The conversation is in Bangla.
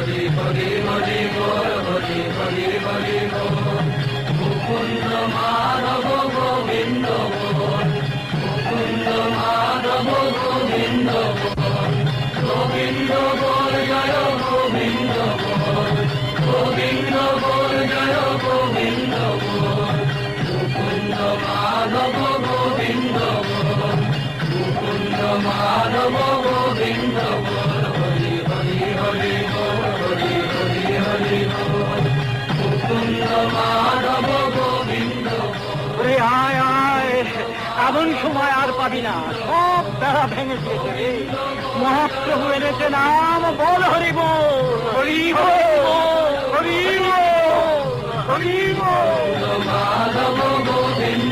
হরি হরি হরি বল, হরি হরি হরি বল। মুকুন্দ মাধব গোবিন্দ বল, মুকুন্দ মাধব গোবিন্দ বল। গোবিন্দ বল জয় গোবিন্দ বল, গোবিন্দ বল জয় গোবিন্দ বল। মুকুন্দ মাধব গোবিন্দ বল, মুকুন্দ মাধব গোবিন্দ বল। হরি হরি হরি বল, হরি হরি হরি বল। মুকুন্দ মাধব গোবিন্দ বল। ওরে আয় আয়, এমন সময় আর পাবি না, সব তারা ভেঙে দিয়েছে রে। মহাপ্রভু এনেছে নাম, বল হরি বল, হরি বল, হরি বল, হরি বল। মাধব গোবিন্দ